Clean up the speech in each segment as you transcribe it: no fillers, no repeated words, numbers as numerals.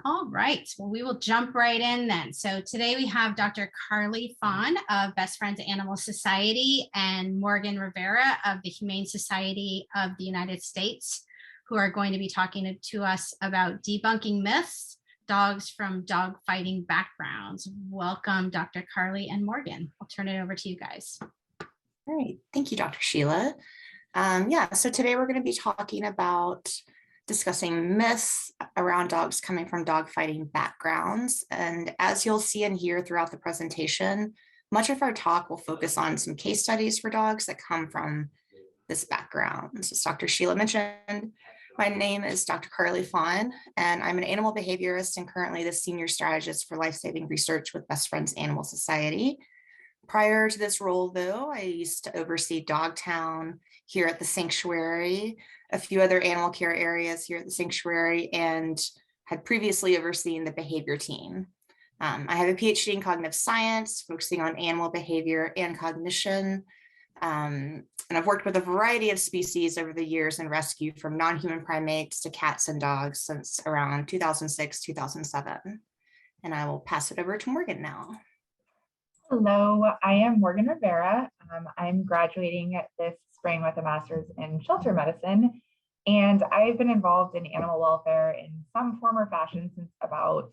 All right, well, we will jump right in then. So today we have Dr. Carley Faughn of Best Friends Animal Society and Morgan Rivera of the Humane Society of the United States, who are going to be talking to us about debunking myths, dogs from dog fighting backgrounds. Welcome, Dr. Carley and Morgan. I'll turn it over to you guys. All right, thank you, Dr. Sheila. So today we're going to be talking about discussing myths around dogs coming from dog fighting backgrounds. And as you'll see and hear throughout the presentation, much of our talk will focus on some case studies for dogs that come from this background. So as Dr. Sheila mentioned, my name is Dr. Carley Faughn, and I'm an animal behaviorist and currently the senior strategist for life-saving research with Best Friends Animal Society. Prior to this role, though, I used to oversee Dogtown here at the sanctuary, a few other animal care areas here at the sanctuary, and had previously overseen the behavior team. I have a PhD in cognitive science, focusing on animal behavior and cognition. And I've worked with a variety of species over the years in rescue, from non-human primates to cats and dogs, since around 2006, 2007. And I will pass it over to Morgan now. Hello, I am Morgan Rivera. I'm graduating this spring with a master's in shelter medicine, and I've been involved in animal welfare in some form or fashion since about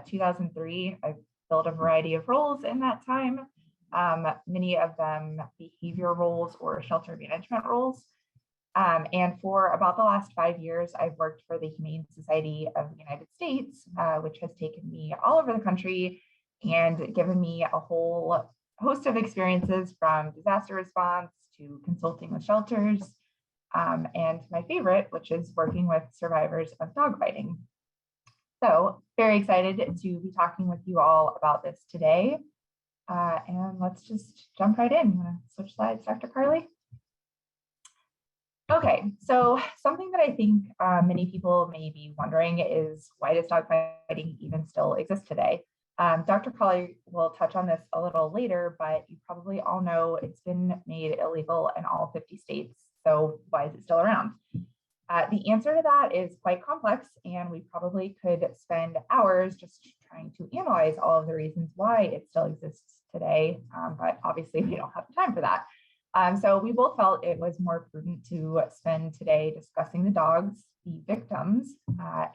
2003. I've filled a variety of roles in that time, many of them behavior roles or shelter management roles. And for about the last 5 years, I've worked for the Humane Society of the United States, which has taken me all over the country and given me a whole host of experiences, from disaster response to consulting with shelters, and my favorite, which is working with survivors of dogfighting. So very excited to be talking with you all about this today. And let's just jump right in. You want to switch slides, Dr. Carley? Okay, so something that I think many people may be wondering is, why does dogfighting even still exist today? Dr. Carley will touch on this a little later, but you probably all know it's been made illegal in all 50 states. So why is it still around? The answer to that is quite complex, and we probably could spend hours just trying to analyze all of the reasons why it still exists today, but obviously we don't have the time for that. So we both felt it was more prudent to spend today discussing the dogs, the victims,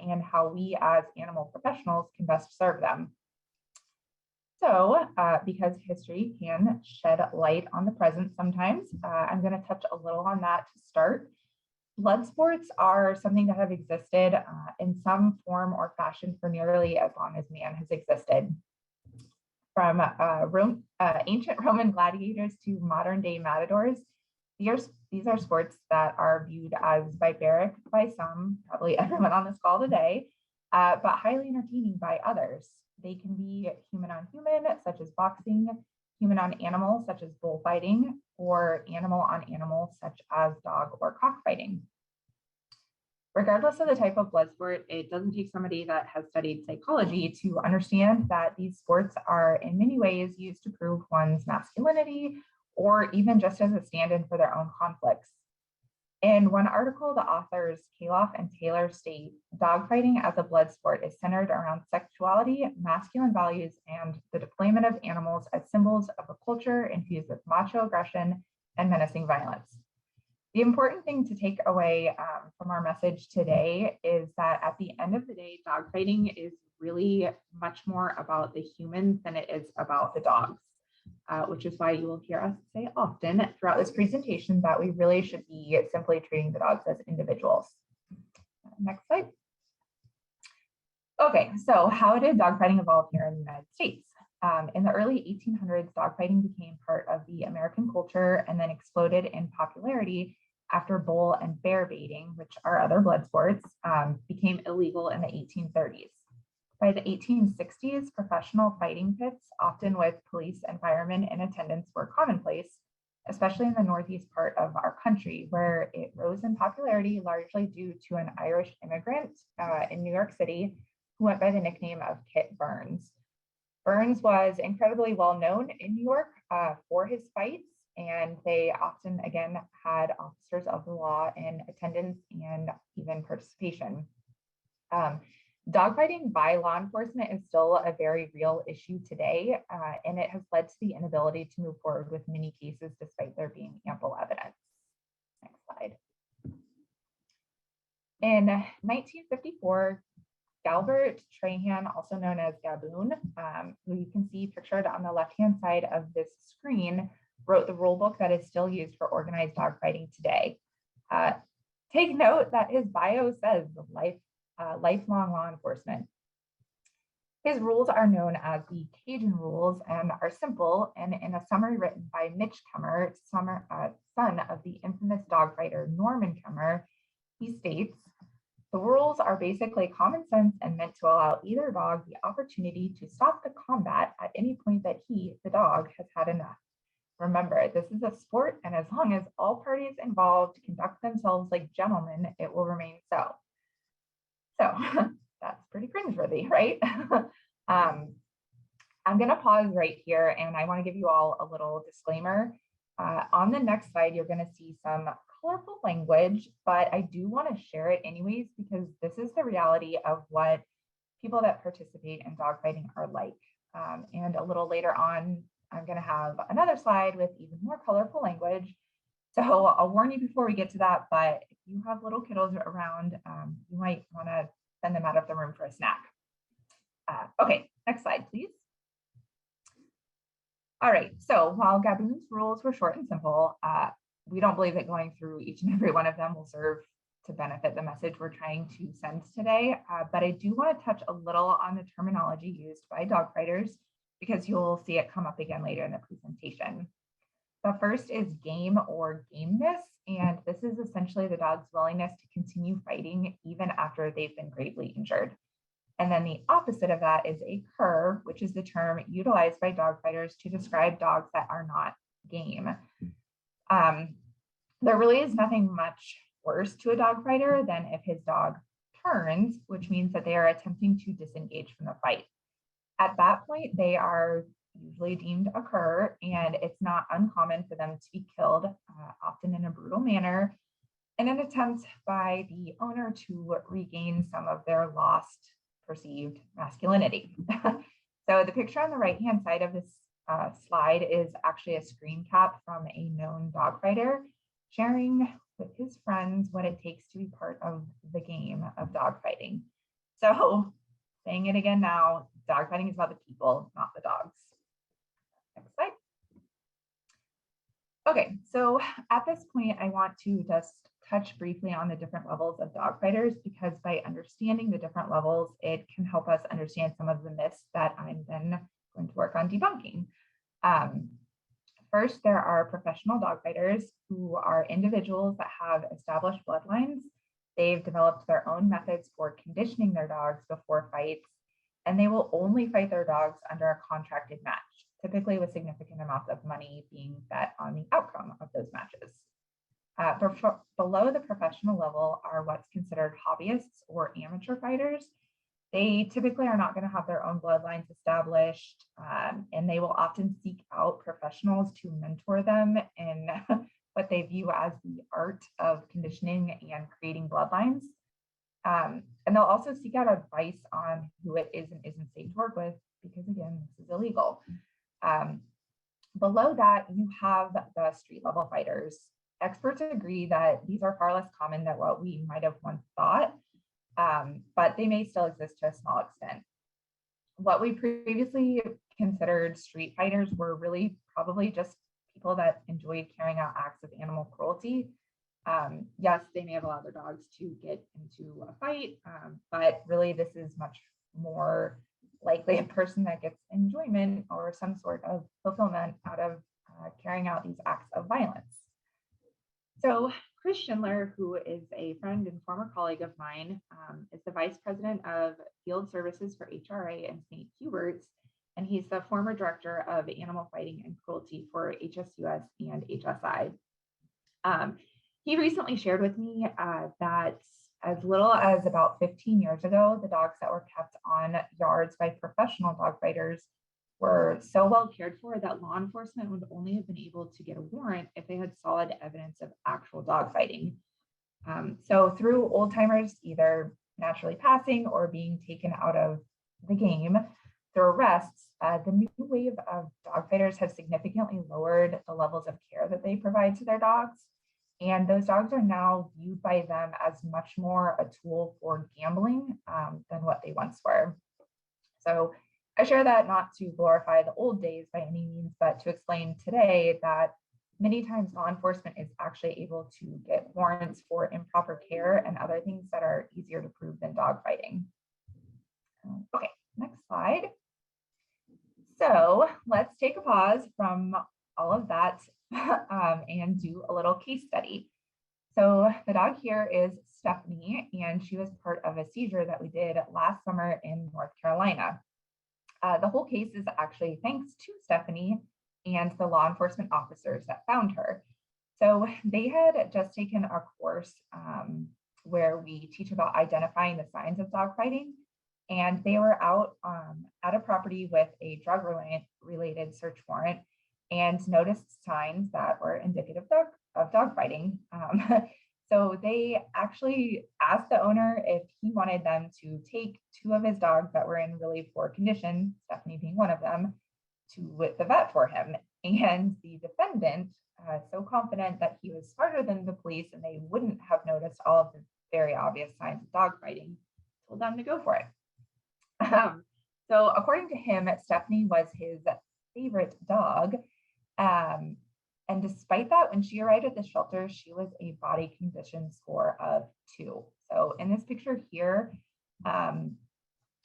and how we as animal professionals can best serve them. So because history can shed light on the present sometimes, I'm going to touch a little on that to start. Blood sports are something that have existed in some form or fashion for nearly as long as man has existed. From ancient Roman gladiators to modern day matadors, these are sports that are viewed as barbaric by some, probably everyone on this call today, but highly entertaining by others. They can be human on human, such as boxing, human on animal, such as bullfighting, or animal on animal, such as dog or cockfighting. Regardless of the type of blood sport, it doesn't take somebody that has studied psychology to understand that these sports are in many ways used to prove one's masculinity, or even just as a stand-in for their own conflicts. In one article, the authors Kaloff and Taylor state, dogfighting as a blood sport is centered around sexuality, masculine values, and the deployment of animals as symbols of a culture infused with macho aggression and menacing violence. The important thing to take away from our message today is that at the end of the day, dogfighting is really much more about the humans than it is about the dogs. Which is why you will hear us say often throughout this presentation that we really should be simply treating the dogs as individuals. Next slide. Okay, so how did dogfighting evolve here in the United States? In the early 1800s, dogfighting became part of the American culture and then exploded in popularity after bull and bear baiting, which are other blood sports, became illegal in the 1830s. By the 1860s, professional fighting pits, often with police and firemen in attendance, were commonplace, especially in the northeast part of our country, where it rose in popularity largely due to an Irish immigrant in New York City who went by the nickname of Kit Burns. Burns was incredibly well known in New York for his fights, and they often, again, had officers of the law in attendance and even participation. Dogfighting by law enforcement is still a very real issue today, and it has led to the inability to move forward with many cases despite there being ample evidence. Next slide. In 1954, Galbert Trahan, also known as Gaboon, who you can see pictured on the left-hand side of this screen, wrote the rule book that is still used for organized dogfighting today. Take note that his bio says lifelong law enforcement. His rules are known as the Cajun rules and are simple, and in a summary written by Mitch Kemmer, son of the infamous dogfighter Norman Kemmer, he states, the rules are basically common sense and meant to allow either dog the opportunity to stop the combat at any point that he, the dog, has had enough. Remember, this is a sport, and as long as all parties involved conduct themselves like gentlemen, it will remain so. So that's pretty cringeworthy, right? I'm going to pause right here, and I want to give you all a little disclaimer. On the next slide, you're going to see some colorful language, but I do want to share it anyways, because this is the reality of what people that participate in dogfighting are like. And a little later on, I'm going to have another slide with even more colorful language. So I'll warn you before we get to that, but if you have little kiddos around, you might want to send them out of the room for a snack. Okay, next slide, please. All right, so while Gaboon's rules were short and simple, we don't believe that going through each and every one of them will serve to benefit the message we're trying to send today. But I do want to touch a little on the terminology used by dogfighters, because you'll see it come up again later in the presentation. The first is game or gameness, and this is essentially the dog's willingness to continue fighting even after they've been gravely injured. And then the opposite of that is a cur, which is the term utilized by dogfighters to describe dogs that are not game. There really is nothing much worse to a dogfighter than if his dog turns, which means that they are attempting to disengage from the fight. At that point, they are usually deemed a cur, and it's not uncommon for them to be killed, often in a brutal manner, in an attempt by the owner to regain some of their lost perceived masculinity. So the picture on the right-hand side of this slide is actually a screen cap from a known dogfighter sharing with his friends what it takes to be part of the game of dogfighting. So saying it again now, dogfighting is about the people, not the dogs. Next slide. Okay, so at this point, I want to just touch briefly on the different levels of dogfighters, because by understanding the different levels, it can help us understand some of the myths that I'm then going to work on debunking. First, there are professional dogfighters who are individuals that have established bloodlines. They've developed their own methods for conditioning their dogs before fights, and they will only fight their dogs under a contracted match, typically with significant amounts of money being bet on the outcome of those matches. Below the professional level are what's considered hobbyists or amateur fighters. They typically are not going to have their own bloodlines established, and they will often seek out professionals to mentor them in what they view as the art of conditioning and creating bloodlines. And they'll also seek out advice on who it is and isn't safe to work with, because again, this is illegal. Below that, you have the street level fighters. Experts agree that these are far less common than what we might have once thought, but they may still exist to a small extent. What we previously considered street fighters were really probably just people that enjoyed carrying out acts of animal cruelty. Yes, they may have allowed their dogs to get into a fight, but really this is much more likely a person that gets enjoyment or some sort of fulfillment out of carrying out these acts of violence. So Chris Schindler, who is a friend and former colleague of mine, is the Vice President of Field Services for HRA and St. Hubert's, and he's the former Director of Animal Fighting and Cruelty for HSUS and HSI. He recently shared with me that as little as about 15 years ago, the dogs that were kept on yards by professional dog fighters were so well cared for that law enforcement would only have been able to get a warrant if they had solid evidence of actual dog fighting. So through old timers either naturally passing or being taken out of the game through arrests, the new wave of dog fighters have significantly lowered the levels of care that they provide to their dogs. And those dogs are now viewed by them as much more a tool for gambling than what they once were. So I share that not to glorify the old days by any means, but to explain today that many times law enforcement is actually able to get warrants for improper care and other things that are easier to prove than dog fighting. Okay, next slide. So let's take a pause from all of that and do a little case study. So the dog here is Stephanie, and she was part of a seizure that we did last summer in North Carolina. The whole case is actually thanks to Stephanie and the law enforcement officers that found her. So they had just taken a course where we teach about identifying the signs of dog fighting. And they were out at a property with a drug-related search warrant and noticed signs that were indicative of dog fighting. So they actually asked the owner if he wanted them to take two of his dogs that were in really poor condition, Stephanie being one of them, to the vet for him. And the defendant, so confident that he was smarter than the police and they wouldn't have noticed all of the very obvious signs of dog fighting, told them to go for it. So according to him, Stephanie was his favorite dog. And despite that, when she arrived at the shelter, she was a body condition score of 2. So in this picture here,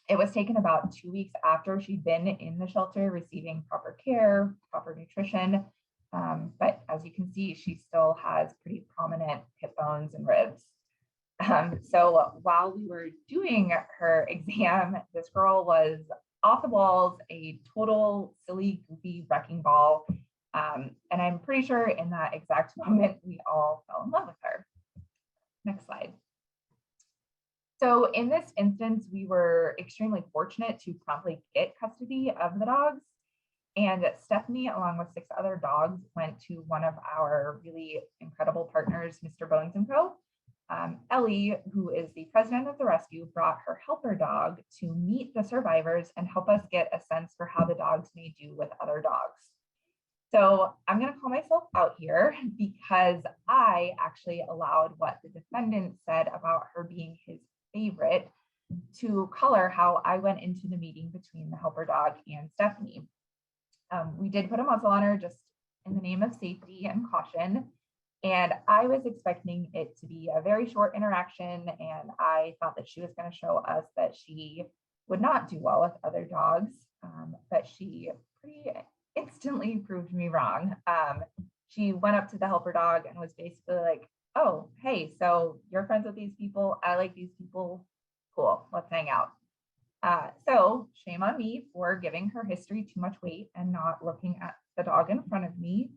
it was taken about 2 weeks after she'd been in the shelter receiving proper care, proper nutrition. But as you can see, she still has pretty prominent hip bones and ribs. So while we were doing her exam, this girl was off the walls, a total silly, goofy wrecking ball. And I'm pretty sure in that exact moment, we all fell in love with her. Next slide. So in this instance, we were extremely fortunate to promptly get custody of the dogs. And Stephanie, along with 6 other dogs, went to one of our really incredible partners, Mr. Bones & Co. Ellie, who is the president of the rescue, brought her helper dog to meet the survivors and help us get a sense for how the dogs may do with other dogs. So I'm going to call myself out here because I actually allowed what the defendant said about her being his favorite to color how I went into the meeting between the helper dog and Stephanie. We did put a muzzle on her just in the name of safety and caution. And I was expecting it to be a very short interaction. And I thought that she was going to show us that she would not do well with other dogs. But she pretty instantly proved me wrong. She went up to the helper dog and was basically like, oh, hey, so you're friends with these people. I like these people. Cool, let's hang out. So shame on me for giving her history too much weight and not looking at the dog in front of me.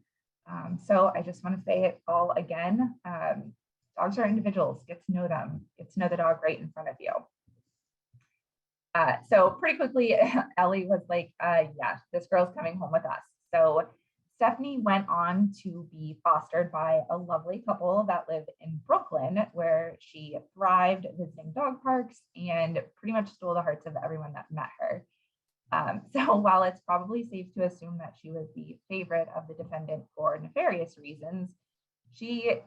So I just want to say it all again. Dogs are individuals. Get to know them. Get to know the dog right in front of you. So pretty quickly, Ellie was like, yeah, this girl's coming home with us. So Stephanie went on to be fostered by a lovely couple that live in Brooklyn, where she thrived visiting dog parks and pretty much stole the hearts of everyone that met her. So while it's probably safe to assume that she was the favorite of the defendant for nefarious reasons, she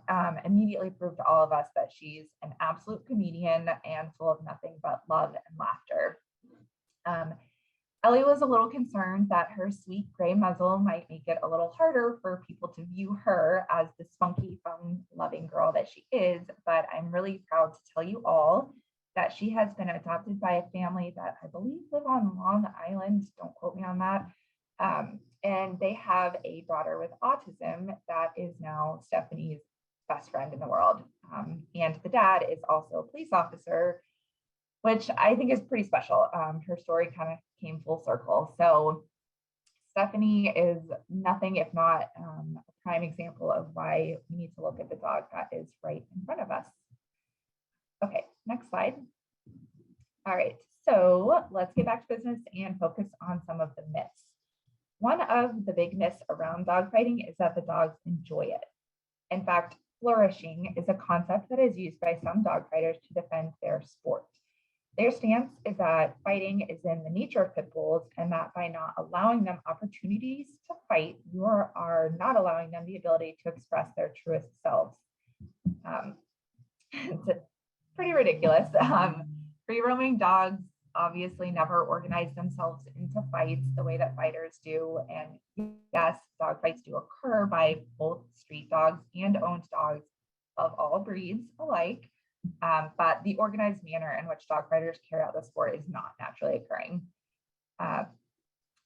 immediately proved to all of us that she's an absolute comedian and full of nothing but love and laughter. Ellie was a little concerned that her sweet gray muzzle might make it a little harder for people to view her as the spunky, fun-loving girl that she is, but I'm really proud to tell you all that she has been adopted by a family that I believe live on Long Island. Don't quote me on that. And they have a daughter with autism that is now Stephanie's best friend in the world. And the dad is also a police officer, which I think is pretty special. Her story kind of came full circle. So Stephanie is nothing if not a prime example of why we need to look at the dog that is right in front of us. Okay, next slide. All right, so let's get back to business and focus on some of the myths. One of the big myths around dog fighting is that the dogs enjoy it. In fact, flourishing is a concept that is used by some dog fighters to defend their sport. Their stance is that fighting is in the nature of pit bulls, and that by not allowing them opportunities to fight, you are not allowing them the ability to express their truest selves. It's pretty ridiculous. Free-roaming dogs obviously never organize themselves into fights the way that fighters do. And yes, dog fights do occur by both street dogs and owned dogs of all breeds alike. But the organized manner in which dog fighters carry out the sport is not naturally occurring.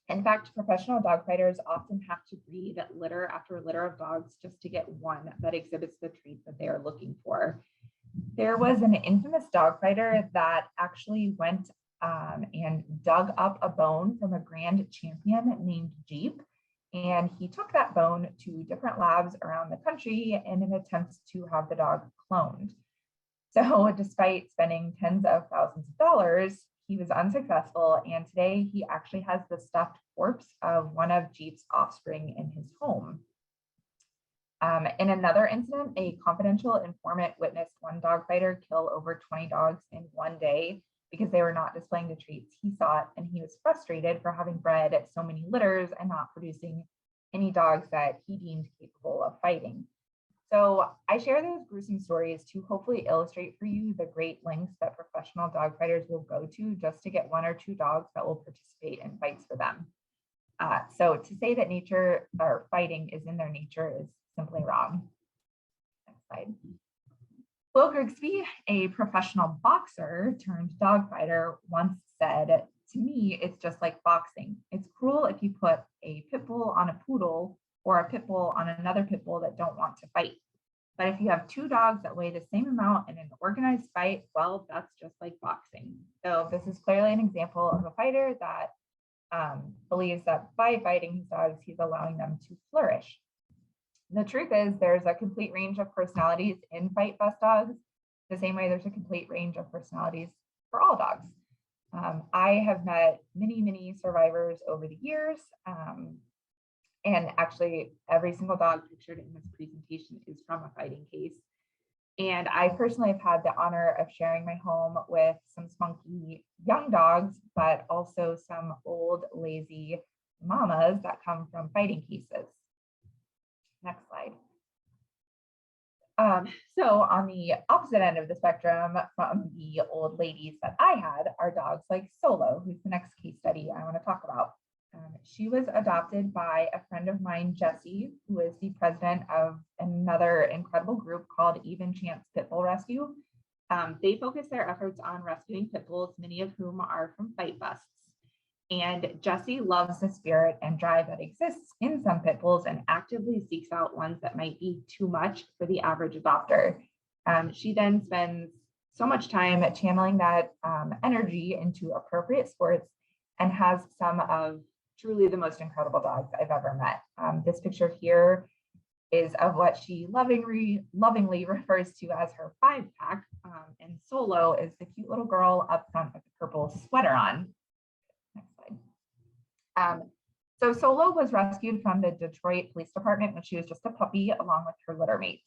In fact, professional dog fighters often have to breed litter after litter of dogs just to get one that exhibits the traits that they are looking for. There was an infamous dog fighter that actually went and dug up a bone from a grand champion named Jeep. And he took that bone to different labs around the country in an attempt to have the dog cloned. So despite spending tens of thousands of dollars, he was unsuccessful. And today he actually has the stuffed corpse of one of Jeep's offspring in his home. In another incident, a confidential informant witnessed one dog fighter kill over 20 dogs in one day because they were not displaying the traits he sought, and he was frustrated for having bred so many litters and not producing any dogs that he deemed capable of fighting. So I share those gruesome stories to hopefully illustrate for you the great lengths that professional dog fighters will go to just to get one or two dogs that will participate in fights for them. So to say that nature or fighting is in their nature is simply wrong. Next slide. Will Grigsby, a professional boxer turned dog fighter, once said, "To me, it's just like boxing. It's cruel if you put a pit bull on a poodle or a pit bull on another pit bull that don't want to fight. But if you have two dogs that weigh the same amount in an organized fight, well, that's just like boxing." So this is clearly an example of a fighter that believes that by fighting his dogs, he's allowing them to flourish. The truth is there's a complete range of personalities in fight bust dogs, the same way there's a complete range of personalities for all dogs. I have met many survivors over the years, and actually every single dog pictured in this presentation is from a fighting case. And I personally have had the honor of sharing my home with some spunky young dogs, but also some old, lazy mamas that come from fighting cases. Next slide. So on the opposite end of the spectrum from the old ladies that I had are dogs like Solo, who's the next case study I want to talk about. She was adopted by a friend of mine, Jessie, who is the president of another incredible group called Even Chance Pit Bull Rescue. They focus their efforts on rescuing pit bulls, many of whom are from fight busts. And Jessie loves the spirit and drive that exists in some pit bulls and actively seeks out ones that might be too much for the average adopter. She then spends so much time channeling that energy into appropriate sports and has some of truly the most incredible dogs I've ever met. This picture here is of what she lovingly refers to as her 5-pack, and Solo is the cute little girl up front with the purple sweater on. Next slide. So Solo was rescued from the Detroit Police Department when she was just a puppy, along with her litter mates.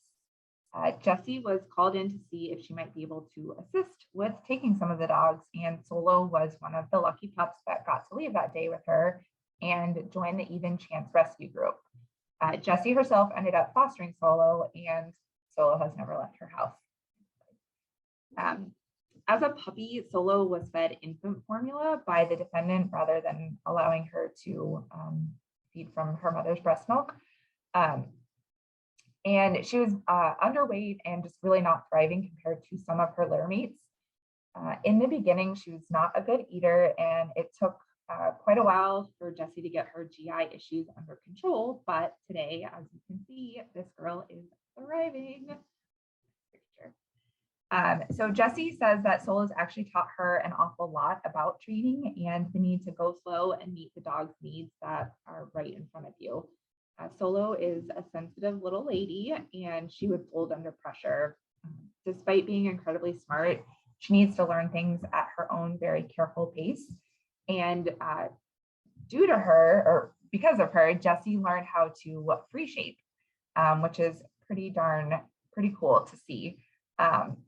Jessie was called in to see if she might be able to assist with taking some of the dogs, and Solo was one of the lucky pups that got to leave that day with her and join the Even Chance Rescue Group. Jessie herself ended up fostering Solo, and Solo has never left her house. As a puppy, Solo was fed infant formula by the defendant rather than allowing her to feed from her mother's breast milk. And she was underweight and just really not thriving compared to some of her litter mates. In the beginning, she was not a good eater, and it took quite a while for Jessie to get her GI issues under control. But today, as you can see, this girl is thriving. So Jessie says that Solo's actually taught her an awful lot about training and the need to go slow and meet the dog's needs that are right in front of you. Solo is a sensitive little lady, and she would fold under pressure. Despite being incredibly smart, she needs to learn things at her own very careful pace. And due to her, or because of her, Jessie learned how to free shape, which is pretty darn pretty cool to see.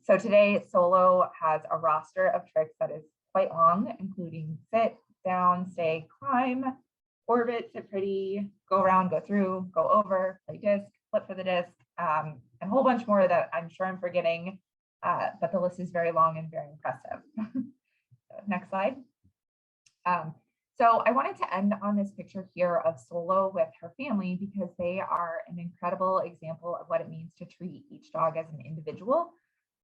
So today, Solo has a roster of tricks that is quite long, including sit, down, stay, climb, orbit, sit pretty, go around, go through, go over, play disc, flip for the disc, and a whole bunch more that I'm sure I'm forgetting, but the list is very long and very impressive. So next slide. So I wanted to end on this picture here of Solo with her family because they are an incredible example of what it means to treat each dog as an individual.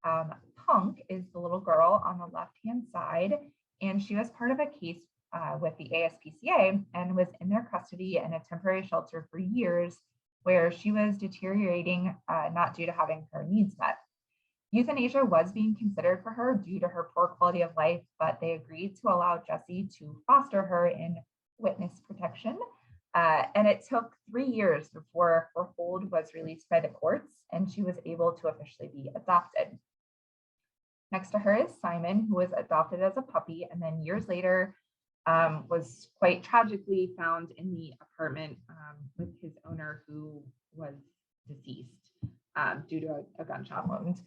Punk is the little girl on the left-hand side, and she was part of a case with the ASPCA and was in their custody in a temporary shelter for years where she was deteriorating, not due to having her needs met. Euthanasia was being considered for her due to her poor quality of life, but they agreed to allow Jessie to foster her in witness protection. And it took 3 years before her hold was released by the courts and she was able to officially be adopted. Next to her is Simon, who was adopted as a puppy and then years later was quite tragically found in the apartment with his owner who was deceased due to a gunshot wound.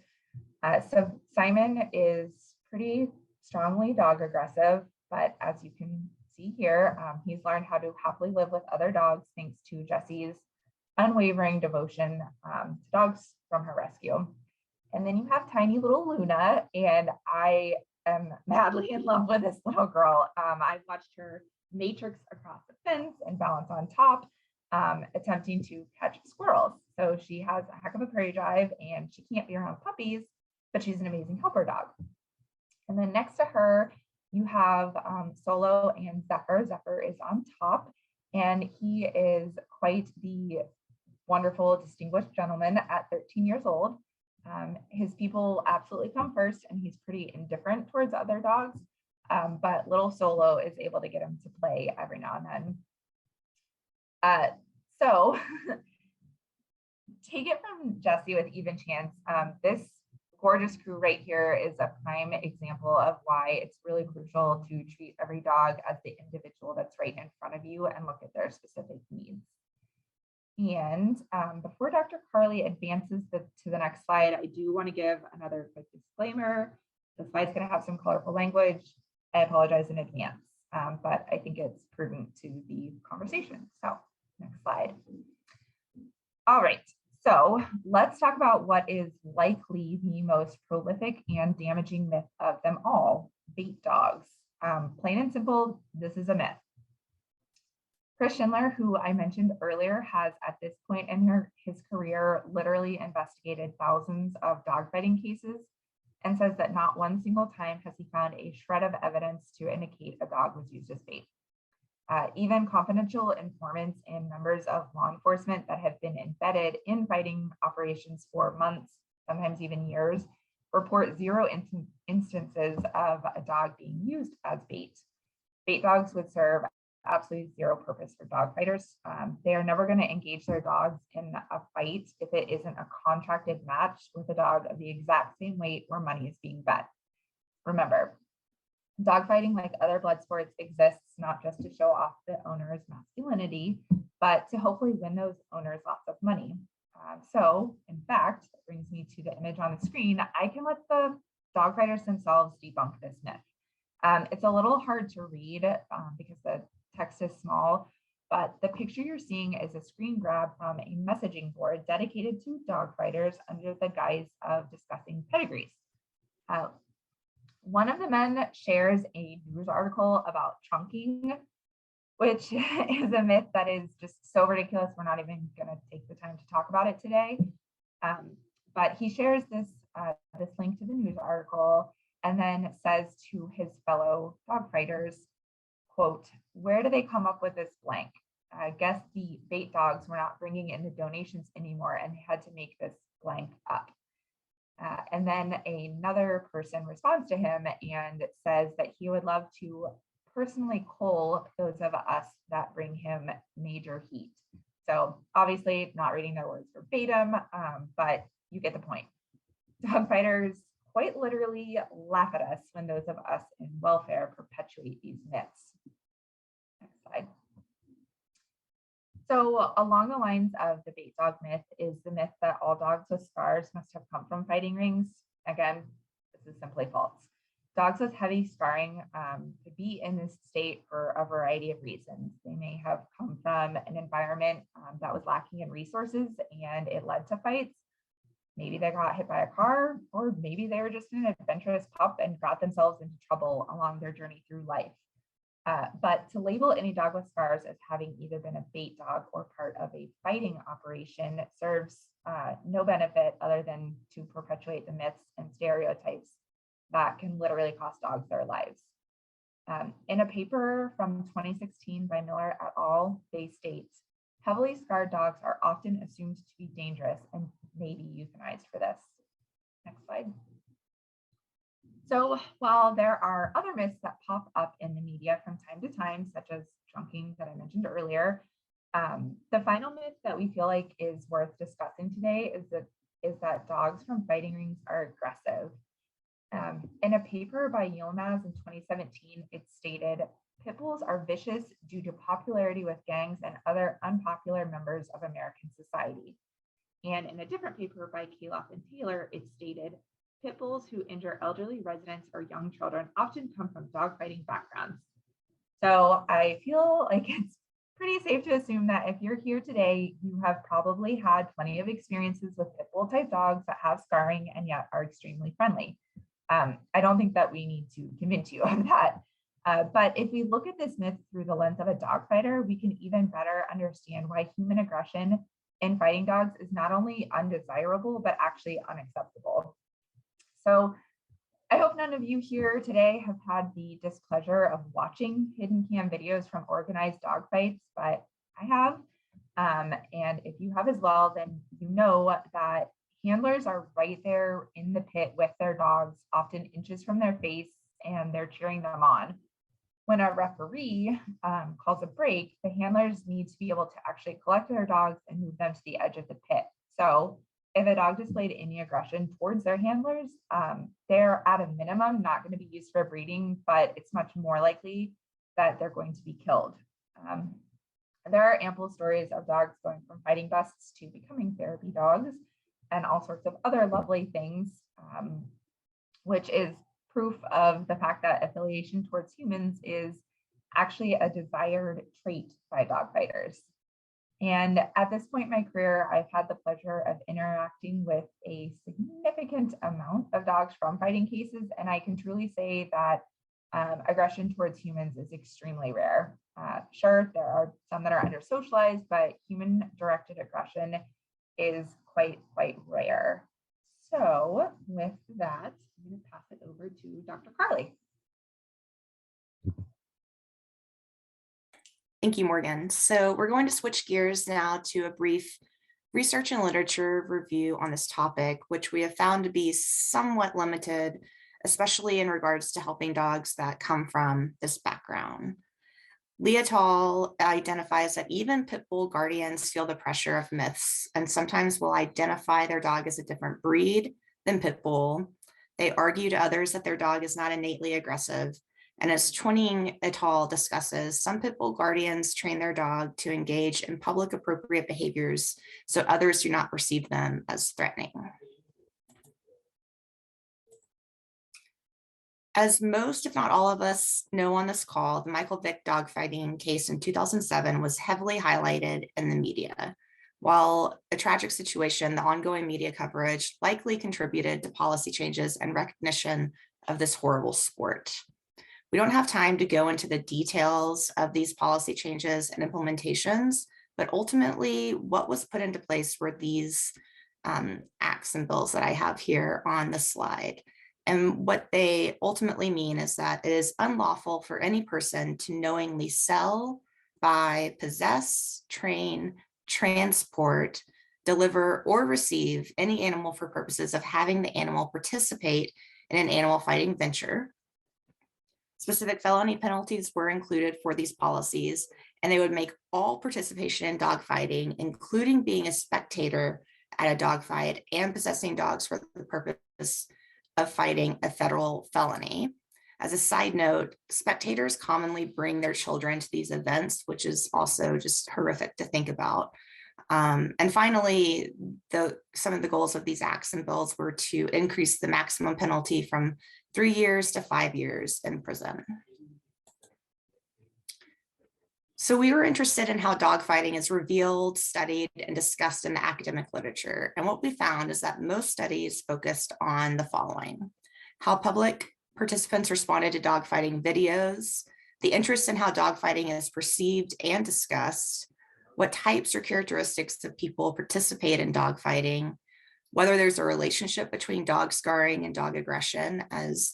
So Simon is pretty strongly dog aggressive, but as you can see here, he's learned how to happily live with other dogs thanks to Jessie's unwavering devotion to dogs from her rescue. And then you have tiny little Luna, and I am madly in love with this little girl. I've watched her matrix across the fence and balance on top, attempting to catch squirrels. So she has a heck of a prairie drive and she can't be around puppies, but she's an amazing helper dog. And then next to her, you have Solo and Zephyr. Zephyr is on top, and he is quite the wonderful, distinguished gentleman at 13 years old. His people absolutely come first, and he's pretty indifferent towards other dogs, but little Solo is able to get him to play every now and then. So take it from Jessie with even chance. This gorgeous crew right here is a prime example of why it's really crucial to treat every dog as the individual that's right in front of you and look at their specific needs. And before Dr. Carley advances to the next slide, I do want to give another quick disclaimer. The slide's going to have some colorful language. I apologize in advance, but I think it's prudent to the conversation. So next slide. All right. So let's talk about what is likely the most prolific and damaging myth of them all, bait dogs. Plain and simple, this is a myth. Chris Schindler, who I mentioned earlier, has at this point in his career literally investigated thousands of dogfighting cases and says that not one single time has he found a shred of evidence to indicate a dog was used as bait. Even confidential informants and members of law enforcement that have been embedded in fighting operations for months, sometimes even years, report zero instances of a dog being used as bait. Bait dogs would serve absolutely zero purpose for dog fighters. They are never going to engage their dogs in a fight if it isn't a contracted match with a dog of the exact same weight where money is being bet. Remember, dogfighting, like other blood sports, exists not just to show off the owner's masculinity, but to hopefully win those owners lots of money. So, in fact, that brings me to the image on the screen. I can let the dogfighters themselves debunk this myth. It's a little hard to read because the text is small, but the picture you're seeing is a screen grab from a messaging board dedicated to dogfighters under the guise of discussing pedigrees. One of the men shares a news article about chunking, which is a myth that is just so ridiculous. We're not even going to take the time to talk about it today. But he shares this link to the news article and then says to his fellow dogfighters, quote, "Where do they come up with this blank? I guess the bait dogs were not bringing in the donations anymore and they had to make this blank up." And then another person responds to him and says that he would love to personally cull those of us that bring him major heat. So obviously not reading their words verbatim, but you get the point. Dogfighters quite literally laugh at us when those of us in welfare perpetuate these myths. Next slide. So along the lines of the bait dog myth is the myth that all dogs with scars must have come from fighting rings. Again, this is simply false. Dogs with heavy scarring could be in this state for a variety of reasons. They may have come from an environment that was lacking in resources and it led to fights. Maybe they got hit by a car, or maybe they were just an adventurous pup and got themselves into trouble along their journey through life. But to label any dog with scars as having either been a bait dog or part of a fighting operation serves no benefit other than to perpetuate the myths and stereotypes that can literally cost dogs their lives. In a paper from 2016 by Miller et al., they state, heavily scarred dogs are often assumed to be dangerous and may be euthanized for this. Next slide. So while there are other myths that pop up in the media from time to time, such as trunking that I mentioned earlier, the final myth that we feel like is worth discussing today is that dogs from fighting rings are aggressive. In a paper by Yilmaz in 2017, it stated, pit bulls are vicious due to popularity with gangs and other unpopular members of American society. And in a different paper by Kaloff and Taylor, it stated, pit bulls who injure elderly residents or young children often come from dogfighting backgrounds. So I feel like it's pretty safe to assume that if you're here today, you have probably had plenty of experiences with pit bull type dogs that have scarring and yet are extremely friendly. I don't think that we need to convince you of that. But if we look at this myth through the lens of a dog fighter, we can even better understand why human aggression in fighting dogs is not only undesirable, but actually unacceptable. So I hope none of you here today have had the displeasure of watching hidden cam videos from organized dog fights, but I have. And if you have as well, then you know that handlers are right there in the pit with their dogs, often inches from their face, and they're cheering them on. When a referee calls a break, the handlers need to be able to actually collect their dogs and move them to the edge of the pit. So if a dog displayed any aggression towards their handlers, they're at a minimum not going to be used for breeding, but it's much more likely that they're going to be killed. There are ample stories of dogs going from fighting bests to becoming therapy dogs and all sorts of other lovely things, which is proof of the fact that affiliation towards humans is actually a desired trait by dog fighters. And at this point in my career, I've had the pleasure of interacting with a significant amount of dogs from fighting cases, and I can truly say that aggression towards humans is extremely rare. Sure, there are some that are under socialized, but human-directed aggression is quite rare. So with that, I'm going to pass it over to Dr. Carley. Thank you, Morgan. So we're going to switch gears now to a brief research and literature review on this topic, which we have found to be somewhat limited, especially in regards to helping dogs that come from this background. Lee et al. Identifies that even pit bull guardians feel the pressure of myths and sometimes will identify their dog as a different breed than pit bull. They argue to others that their dog is not innately aggressive. And as Twining et al. Discusses, some pit bull guardians train their dog to engage in public appropriate behaviors so others do not perceive them as threatening. As most, if not all of us know on this call, the Michael Vick dogfighting case in 2007 was heavily highlighted in the media. While a tragic situation, the ongoing media coverage likely contributed to policy changes and recognition of this horrible sport. We don't have time to go into the details of these policy changes and implementations, but ultimately what was put into place were these acts and bills that I have here on the slide. And what they ultimately mean is that it is unlawful for any person to knowingly sell, buy, possess, train, transport, deliver, or receive any animal for purposes of having the animal participate in an animal fighting venture. Specific felony penalties were included for these policies, and they would make all participation in dogfighting, including being a spectator at a dogfight and possessing dogs for the purpose of fighting, a federal felony. As a side note, spectators commonly bring their children to these events, which is also just horrific to think about. And finally, some of the goals of these acts and bills were to increase the maximum penalty from 3 years to 5 years in prison. So we were interested in how dogfighting is revealed, studied, and discussed in the academic literature. And what we found is that most studies focused on the following: how public participants responded to dogfighting videos, the interest in how dogfighting is perceived and discussed, what types or characteristics of people participate in dogfighting, whether there's a relationship between dog scarring and dog aggression, as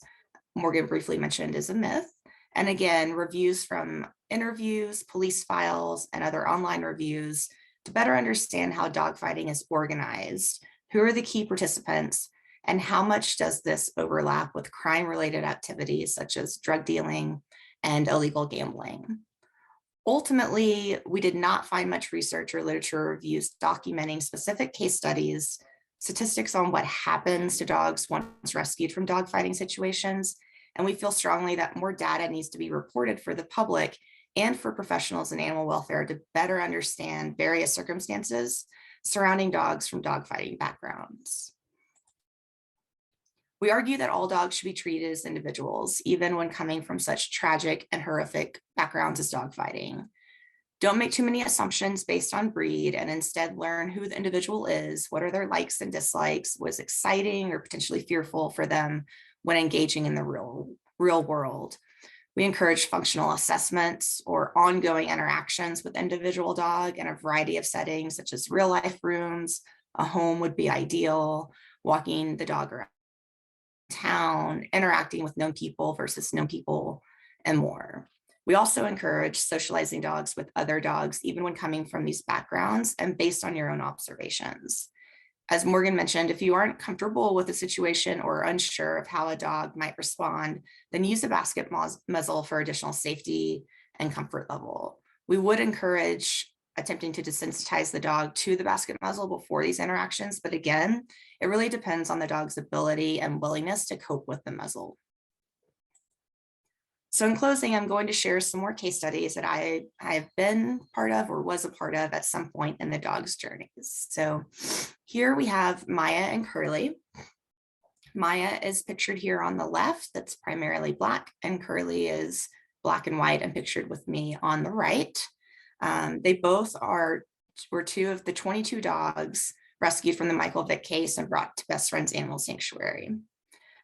Morgan briefly mentioned, is a myth. And again, reviews from interviews, police files, and other online reviews to better understand how dogfighting is organized, who are the key participants, and how much does this overlap with crime-related activities such as drug dealing and illegal gambling. Ultimately, we did not find much research or literature reviews documenting specific case studies, statistics on what happens to dogs once rescued from dogfighting situations, and we feel strongly that more data needs to be reported for the public and for professionals in animal welfare to better understand various circumstances surrounding dogs from dogfighting backgrounds. We argue that all dogs should be treated as individuals, even when coming from such tragic and horrific backgrounds as dogfighting. Don't make too many assumptions based on breed, and instead learn who the individual is, what are their likes and dislikes, what's exciting or potentially fearful for them when engaging in the real world. We encourage functional assessments or ongoing interactions with individual dog in a variety of settings, such as real life rooms, a home would be ideal, walking the dog around town, interacting with known people versus known people, and more. We also encourage socializing dogs with other dogs, even when coming from these backgrounds and based on your own observations. As Morgan mentioned, if you aren't comfortable with a situation or unsure of how a dog might respond, then use a basket muzzle for additional safety and comfort level. We would encourage attempting to desensitize the dog to the basket muzzle before these interactions, but again, it really depends on the dog's ability and willingness to cope with the muzzle. So in closing, I'm going to share some more case studies that I have been part of or was a part of at some point in the dog's journeys. So here we have Maya and Carley. Maya is pictured here on the left, that's primarily black, and Carley is black and white and pictured with me on the right. They both were 2 of the 22 dogs rescued from the Michael Vick case and brought to Best Friends Animal Sanctuary.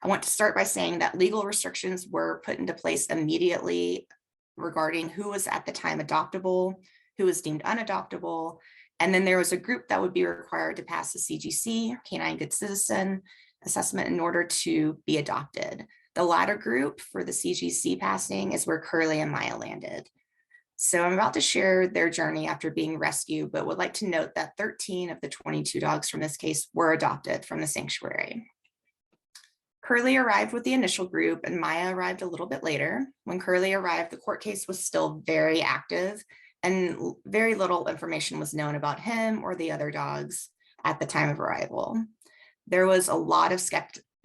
I want to start by saying that legal restrictions were put into place immediately regarding who was at the time adoptable, who was deemed unadoptable, and then there was a group that would be required to pass the CGC, Canine Good Citizen assessment, in order to be adopted. The latter group for the CGC passing is where Carley and Maya landed. So I'm about to share their journey after being rescued, but would like to note that 13 of the 22 dogs from this case were adopted from the sanctuary. Carley arrived with the initial group and Maya arrived a little bit later. When Carley arrived, the court case was still very active and very little information was known about him or the other dogs at the time of arrival. There was a lot of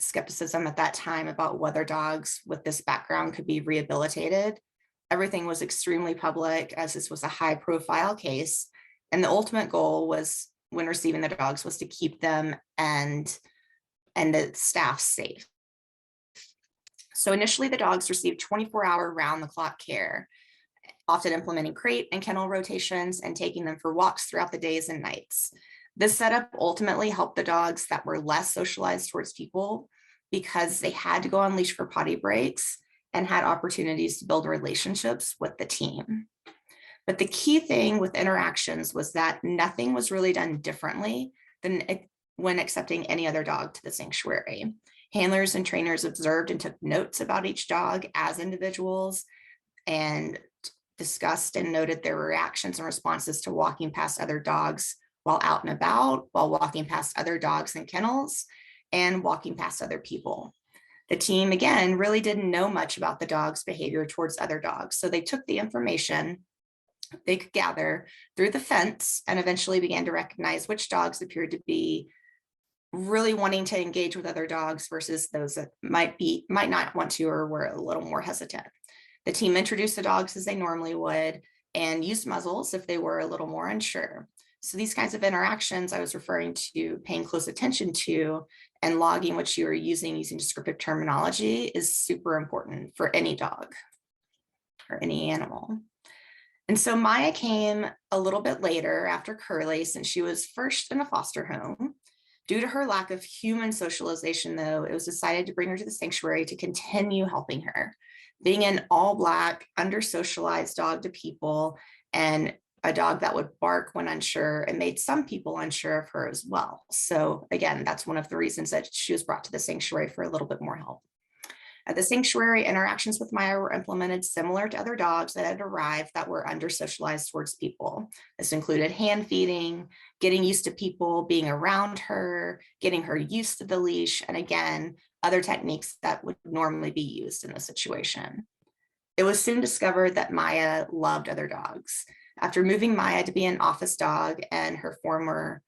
skepticism at that time about whether dogs with this background could be rehabilitated. Everything was extremely public as this was a high profile case. And the ultimate goal was, when receiving the dogs, was to keep them and the staff safe. So initially the dogs received 24-hour round-the-clock care, often implementing crate and kennel rotations and taking them for walks throughout the days and nights. This setup ultimately helped the dogs that were less socialized towards people because they had to go on leash for potty breaks and had opportunities to build relationships with the team. But the key thing with interactions was that nothing was really done differently than when accepting any other dog to the sanctuary. Handlers and trainers observed and took notes about each dog as individuals and discussed and noted their reactions and responses to walking past other dogs while out and about, while walking past other dogs in kennels, and walking past other people. The team, again, really didn't know much about the dog's behavior towards other dogs, so they took the information they could gather through the fence and eventually began to recognize which dogs appeared to be really wanting to engage with other dogs versus those that might not want to or were a little more hesitant. The team introduced the dogs as they normally would and used muzzles if they were a little more unsure. So these kinds of interactions I was referring to paying close attention to and logging what you are using descriptive terminology is super important for any dog or any animal. And so Maya came a little bit later after Curly, since she was first in a foster home. Due to her lack of human socialization, though, it was decided to bring her to the sanctuary to continue helping her. Being an all Black, under-socialized dog to people and a dog that would bark when unsure, it made some people unsure of her as well. So again, that's one of the reasons that she was brought to the sanctuary for a little bit more help. At the sanctuary, interactions with Maya were implemented similar to other dogs that had arrived that were under-socialized towards people. This included hand feeding, getting used to people being around her, getting her used to the leash, and again, other techniques that would normally be used in this situation. It was soon discovered that Maya loved other dogs. After moving Maya to be an office dog and her former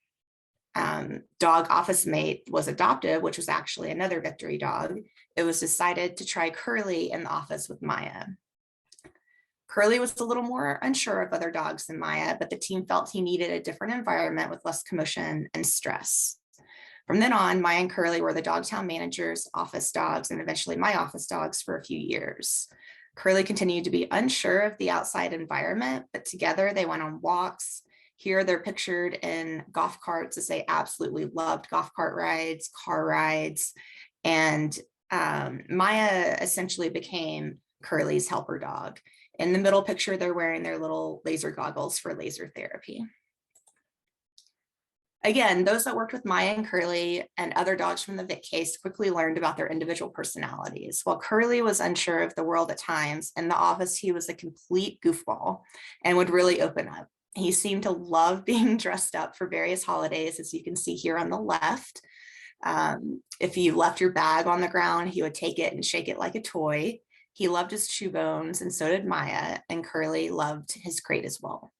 dog office mate was adopted, which was actually another Victory dog, it was decided to try Curly in the office with Maya. Curly was a little more unsure of other dogs than Maya, but the team felt he needed a different environment with less commotion and stress. From then on, Maya and Curly were the Dogtown manager's office dogs and eventually my office dogs for a few years. Curly continued to be unsure of the outside environment, but together they went on walks. Here they're pictured in golf carts as they absolutely loved golf cart rides, car rides, and Maya essentially became Curly's helper dog. In the middle picture, they're wearing their little laser goggles for laser therapy. Again, those that worked with Maya and Curly and other dogs from the Vick case quickly learned about their individual personalities. While Curly was unsure of the world at times, in the office, he was a complete goofball and would really open up. He seemed to love being dressed up for various holidays, as you can see here on the left. If you left your bag on the ground, he would take it and shake it like a toy. He loved his chew bones, and so did Maya, and Curly loved his crate as well.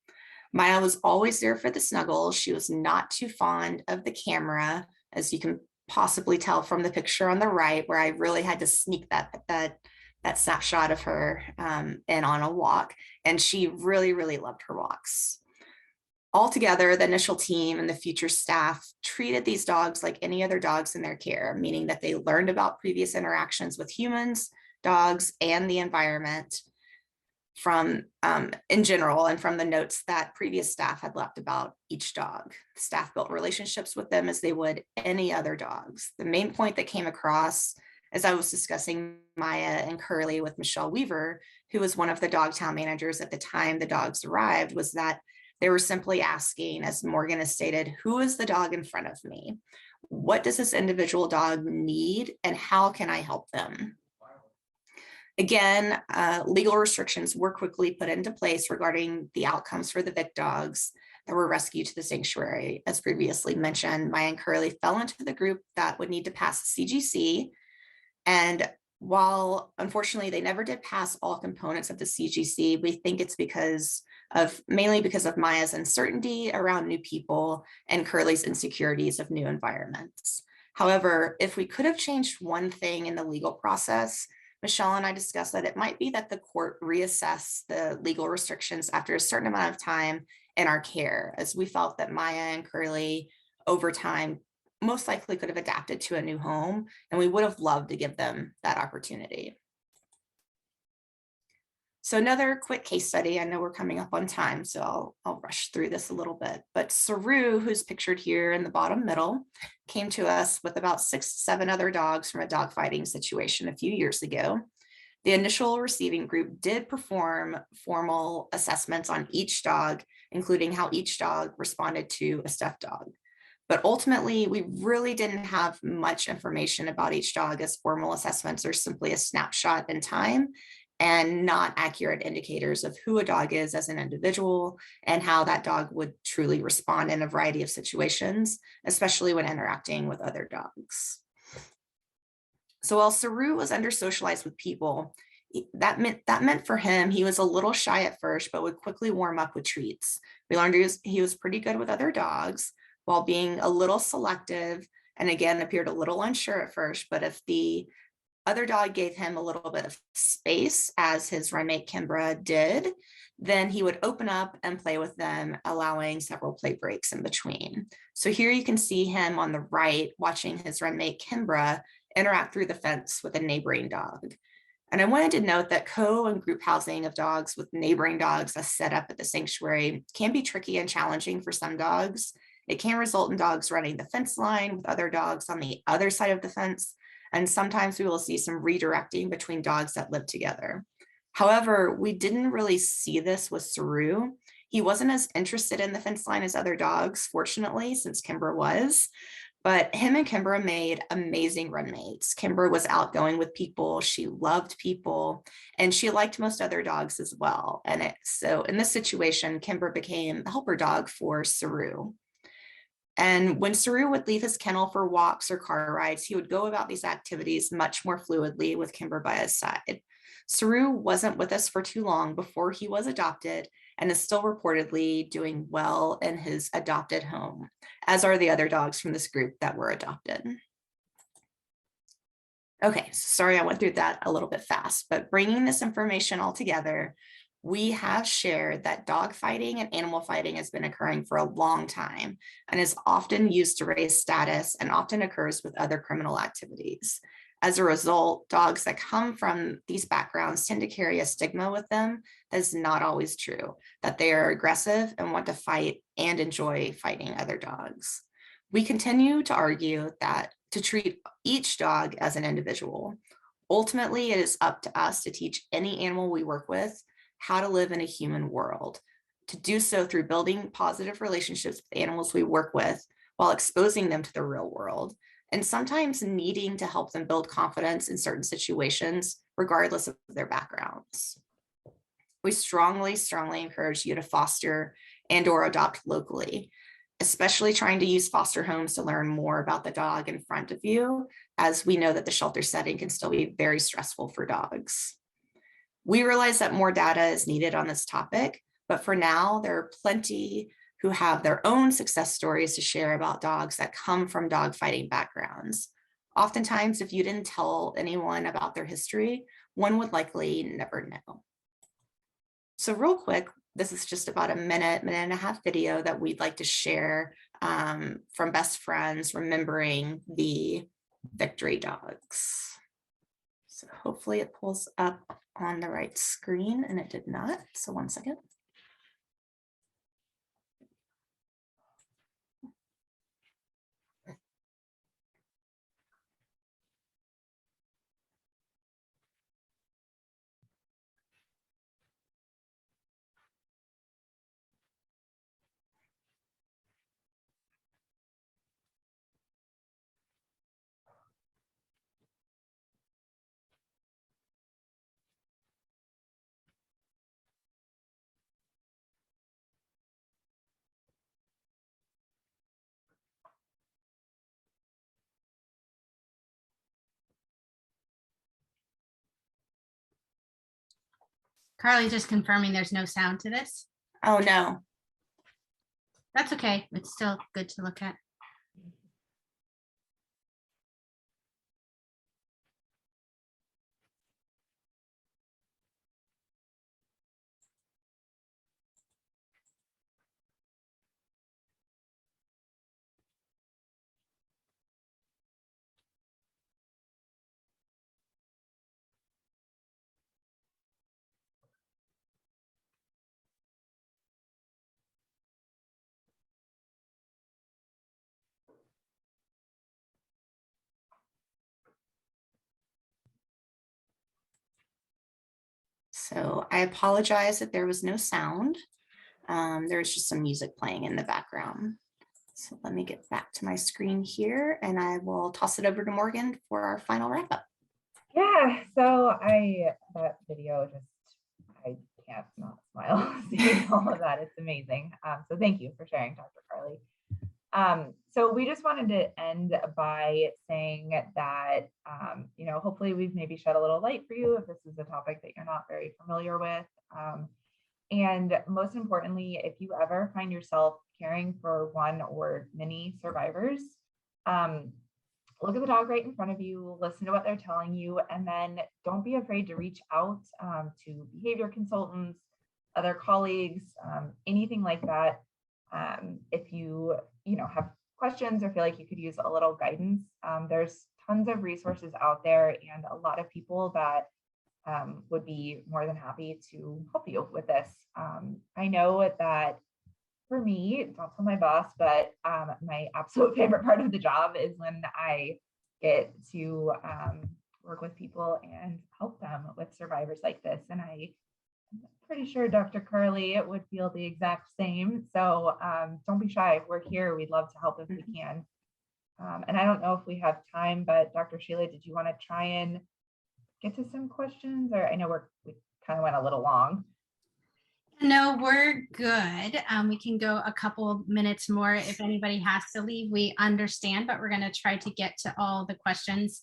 Maya was always there for the snuggles. She was not too fond of the camera, as you can possibly tell from the picture on the right, where I really had to sneak that snapshot of her in on a walk. And she really, really loved her walks. Altogether, the initial team and the future staff treated these dogs like any other dogs in their care, meaning that they learned about previous interactions with humans, dogs, and the environment from in general, and from the notes that previous staff had left about each dog. Staff built relationships with them as they would any other dogs. The main point that came across as I was discussing Maya and Curly with Michelle Weaver, who was one of the Dogtown managers at the time the dogs arrived, was that they were simply asking, as Morgan has stated, who is the dog in front of me? What does this individual dog need, and how can I help them? Again, legal restrictions were quickly put into place regarding the outcomes for the Vick dogs that were rescued to the sanctuary. As previously mentioned, Maya and Curly fell into the group that would need to pass the CGC. And while unfortunately they never did pass all components of the CGC, we think it's mainly because of Maya's uncertainty around new people and Curly's insecurities of new environments. However, if we could have changed one thing in the legal process, Michelle and I discussed that it might be that the court reassess the legal restrictions after a certain amount of time in our care, as we felt that Maya and Curly over time most likely could have adapted to a new home, and we would have loved to give them that opportunity. So another quick case study. I know we're coming up on time, so I'll rush through this a little bit. But Saroo, who's pictured here in the bottom middle, came to us with about 6 to 7 other dogs from a dogfighting situation a few years ago. The initial receiving group did perform formal assessments on each dog, including how each dog responded to a stuffed dog. But ultimately, we really didn't have much information about each dog, as formal assessments are simply a snapshot in time and not accurate indicators of who a dog is as an individual and how that dog would truly respond in a variety of situations, especially when interacting with other dogs. So while Saroo was under-socialized with people, that meant for him, he was a little shy at first, but would quickly warm up with treats. We learned he was pretty good with other dogs while being a little selective and again appeared a little unsure at first, but if the other dog gave him a little bit of space, as his roommate Kimbra did, then he would open up and play with them, allowing several play breaks in between. So here you can see him on the right watching his roommate Kimbra interact through the fence with a neighboring dog. And I wanted to note that co and group housing of dogs with neighboring dogs as set up at the sanctuary can be tricky and challenging for some dogs. It can result in dogs running the fence line with other dogs on the other side of the fence. And sometimes we will see some redirecting between dogs that live together. However, we didn't really see this with Saroo. He wasn't as interested in the fence line as other dogs, fortunately, since Kimbra was. But him and Kimbra made amazing roommates. Kimbra was outgoing with people. She loved people, and she liked most other dogs as well. So in this situation, Kimbra became the helper dog for Saroo. And when Saroo would leave his kennel for walks or car rides, he would go about these activities much more fluidly with Kimbra by his side. Saroo wasn't with us for too long before he was adopted and is still reportedly doing well in his adopted home, as are the other dogs from this group that were adopted. Okay, sorry I went through that a little bit fast, but bringing this information all together, we have shared that dog fighting and animal fighting has been occurring for a long time and is often used to raise status and often occurs with other criminal activities. As a result, dogs that come from these backgrounds tend to carry a stigma with them that is not always true, that they are aggressive and want to fight and enjoy fighting other dogs. We continue to argue that to treat each dog as an individual. Ultimately, it is up to us to teach any animal we work with how to live in a human world, to do so through building positive relationships with animals we work with while exposing them to the real world, and sometimes needing to help them build confidence in certain situations, regardless of their backgrounds. We strongly encourage you to foster and/or adopt locally, especially trying to use foster homes to learn more about the dog in front of you, as we know that the shelter setting can still be very stressful for dogs. We realize that more data is needed on this topic, but for now, there are plenty who have their own success stories to share about dogs that come from dog fighting backgrounds. Oftentimes, if you didn't tell anyone about their history, one would likely never know. So real quick, this is just about a minute and a half video that we'd like to share from Best Friends remembering the victory dogs. So hopefully it pulls up on the right screen, and it did not. So one second. Carly just confirming there's no sound to this. Oh no. That's okay. It's still good to look at. So I apologize that there was no sound. There was just some music playing in the background. So let me get back to my screen here, and I will toss it over to Morgan for our final wrap up. Yeah, so that video I can't not smile seeing all of that. It's amazing. So thank you for sharing, Dr. Carley. So we just wanted to end by saying that, hopefully we've maybe shed a little light for you if this is a topic that you're not very familiar with. And most importantly, if you ever find yourself caring for one or many survivors, look at the dog right in front of you, listen to what they're telling you, and then don't be afraid to reach out to behavior consultants, other colleagues, anything like that. If you have questions or feel like you could use a little guidance, there's tons of resources out there and a lot of people that would be more than happy to help you with this. I know that for me, don't tell my boss, but my absolute favorite part of the job is when I get to work with people and help them with survivors like this. And I'm pretty sure Dr. Carley would feel the exact same. So don't be shy. We're here. We'd love to help if we can. And I don't know if we have time, but Dr. Sheila, did you want to try and get to some questions? Or I know we kind of went a little long. No, we're good. We can go a couple minutes more. If anybody has to leave, we understand, but we're going to try to get to all the questions.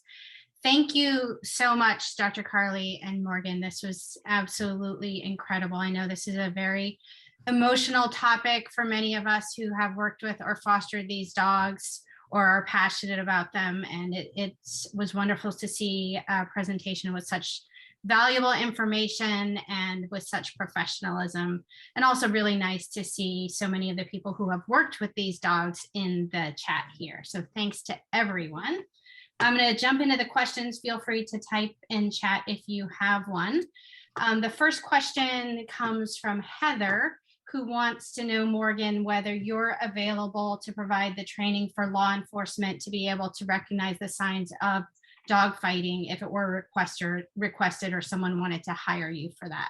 Thank you so much, Dr. Carley and Morgan. This was absolutely incredible. I know this is a very emotional topic for many of us who have worked with or fostered these dogs or are passionate about them. And it was wonderful to see a presentation with such valuable information and with such professionalism, and also really nice to see so many of the people who have worked with these dogs in the chat here. So thanks to everyone. I'm going to jump into the questions. Feel free to type in chat if you have one. The first question comes from Heather, who wants to know, Morgan, whether you're available to provide the training for law enforcement to be able to recognize the signs of dog fighting if it were requested or someone wanted to hire you for that.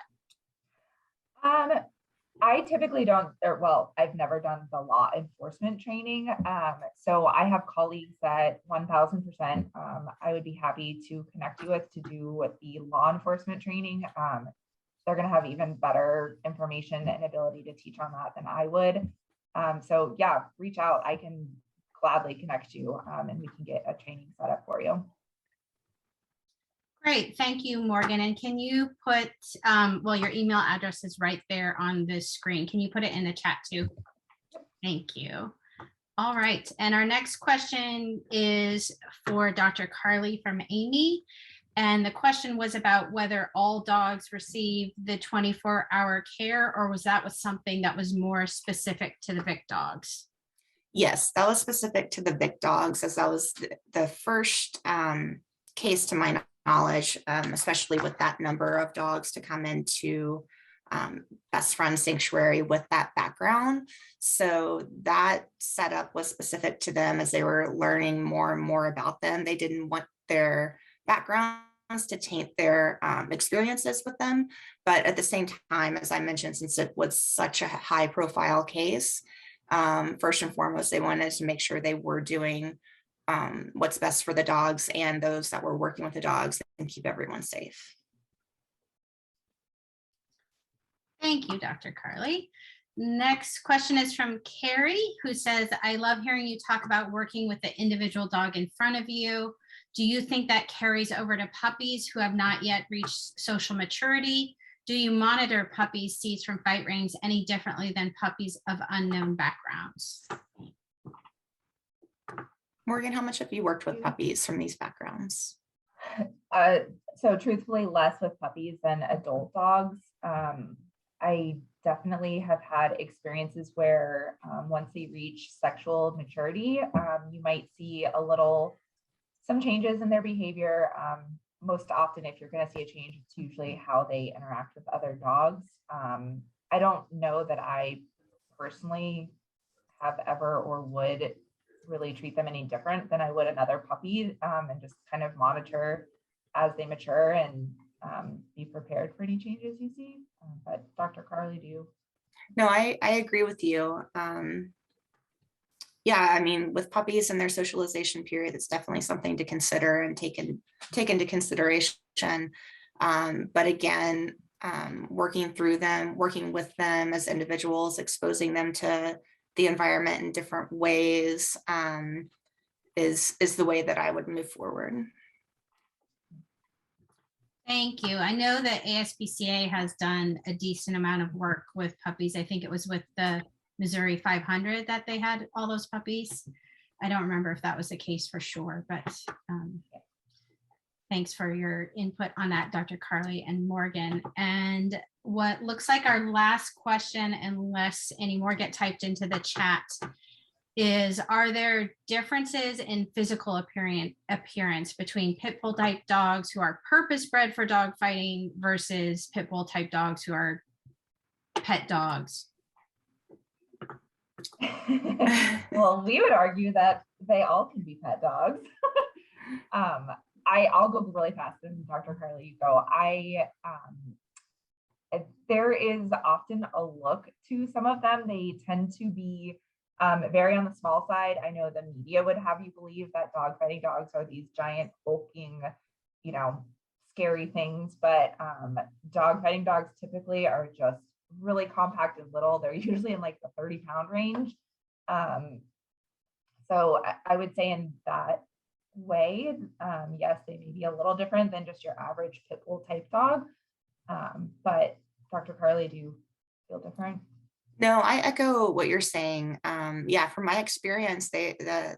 I typically don't, I've never done the law enforcement training. So I have colleagues that 1000%, I would be happy to connect you with to do the law enforcement training. They're going to have even better information and ability to teach on that than I would. So yeah, reach out. I can gladly connect you and we can get a training set up for you. Great, thank you, Morgan. And can you put, your email address is right there on this screen. Can you put it in the chat too? Thank you. All right, and our next question is for Dr. Carley from Amy. And the question was about whether all dogs receive the 24-hour care, or was that something that was more specific to the Vick dogs? Yes, that was specific to the Vick dogs, as that was the first case to my knowledge, especially with that number of dogs to come into Best Friend Sanctuary with that background. So that setup was specific to them as they were learning more and more about them. They didn't want their backgrounds to taint their experiences with them. But at the same time, as I mentioned, since it was such a high profile case, first and foremost, they wanted to make sure they were doing what's best for the dogs and those that were working with the dogs and keep everyone safe. Thank you, Dr. Carley. Next question is from Carrie, who says, I love hearing you talk about working with the individual dog in front of you. Do you think that carries over to puppies who have not yet reached social maturity? Do you monitor puppies seized from fight rings any differently than puppies of unknown backgrounds? Morgan, how much have you worked with puppies from these backgrounds? So truthfully, less with puppies than adult dogs. I definitely have had experiences where once they reach sexual maturity, you might see some changes in their behavior. Most often, if you're going to see a change, it's usually how they interact with other dogs. I don't know that I personally have ever or would really treat them any different than I would another puppy, and just kind of monitor as they mature and be prepared for any changes you see. But Dr. Carley, do you? No, I agree with you. Yeah, I mean, with puppies and their socialization period, it's definitely something to consider and take into consideration. But again, working with them as individuals, exposing them to the environment in different ways is the way that I would move forward. Thank you. I know that ASPCA has done a decent amount of work with puppies. I think it was with the Missouri 500 that they had all those puppies. I don't remember if that was the case for sure, but thanks for your input on that, Dr. Carley and Morgan. And what looks like our last question, unless any more get typed into the chat, is, are there differences in physical appearance between pit bull type dogs who are purpose bred for dog fighting versus pit bull type dogs who are pet dogs? Well, we would argue that they all can be pet dogs. I'll go really fast, and Dr. Carley, you go. There is often a look to some of them. They tend to be very on the small side. I know the media would have you believe that dog fighting dogs are these giant, bulking, scary things, but dog fighting dogs typically are just really compact and little. They're usually in like the 30-pound range. So I would say in that way, yes, they may be a little different than just your average pit bull type dog. But Dr. Carley, do you feel different? No, I echo what you're saying. Yeah, from my experience, the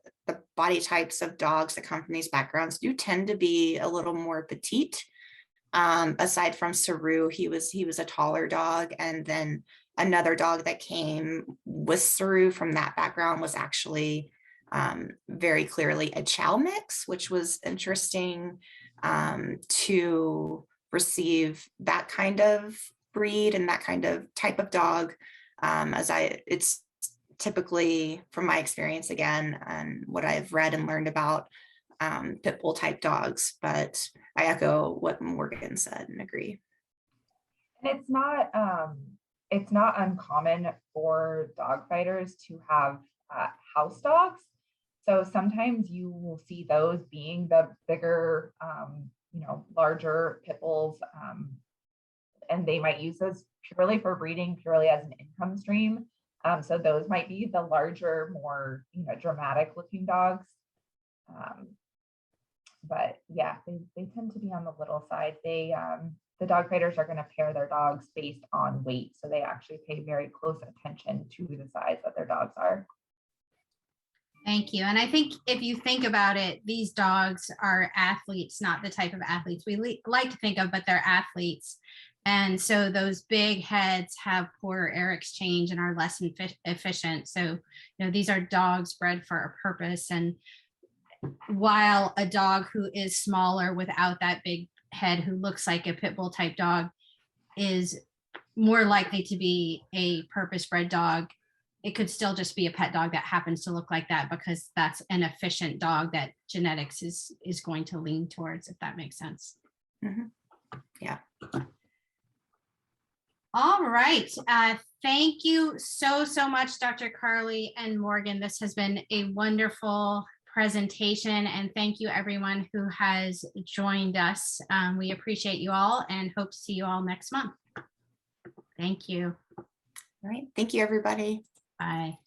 body types of dogs that come from these backgrounds do tend to be a little more petite. Aside from Saroo, he was a taller dog, and then another dog that came with Saroo from that background was actually very clearly a chow mix, which was interesting to receive that kind of breed and that kind of type of dog. It's typically, from my experience again, and what I've read and learned about pit bull type dogs, but I echo what Morgan said and agree. And it's not uncommon for dog fighters to have house dogs. So sometimes you will see those being the bigger, larger pit bulls, and they might use those purely for breeding, purely as an income stream. So those might be the larger, more dramatic looking dogs. But yeah, they tend to be on the little side. The dog fighters are going to pair their dogs based on weight, so they actually pay very close attention to the size that their dogs are. Thank you. And I think if you think about it, these dogs are athletes, not the type of athletes we like to think of, but they're athletes. And so those big heads have poor air exchange and are less efficient. So, these are dogs bred for a purpose. And while a dog who is smaller without that big head, who looks like a pit bull type dog, is more likely to be a purpose bred dog, it could still just be a pet dog that happens to look like that, because that's an efficient dog that genetics is going to lean towards, if that makes sense. Mm-hmm. Yeah. All right. Thank you so much, Dr. Carley and Morgan. This has been a wonderful presentation, and thank you everyone who has joined us. We appreciate you all and hope to see you all next month. Thank you. All right. Thank you, everybody. Bye.